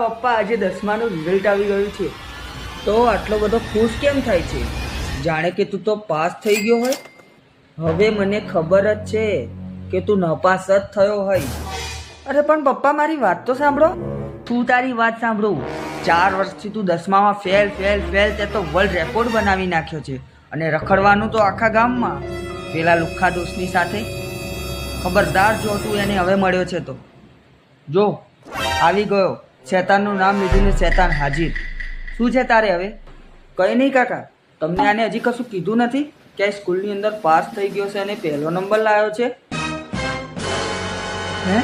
પપ્પા આજે 10માનું રિઝલ્ટ આવી ગયું છે. તો આટલો બધો ખુશ કેમ થાય છે? જાણે કે તું તો પાસ થઈ ગયો હોય. હવે મને ખબર જ છે કે તું નપાસ જ થયો હોય. અરે પણ પપ્પા મારી વાત તો સાંભળો. તું તારી વાત સાંભળું. 4 વર્ષથી તું 10મામાં ફેલ તે તો વર્લ્ડ રેકોર્ડ બનાવી નાખ્યો છે. અને રખડવાનું તો આખા ગામમાં પેલા લુખ્ખા દોસ્તની સાથે. ખબરદાર જો તું એને હવે મળ્યો છે તો જો આવી ગયો. શેતાનનું નામ લીધું ને શેતાન હાજર. શું છે તારે હવે? કંઈ નહીં કાકા, તમને આને હજી કશું કીધું નથી કે આ સ્કૂલની અંદર પાસ થઈ ગયો છે અને પહેલો નંબર લાવ્યો છે? હે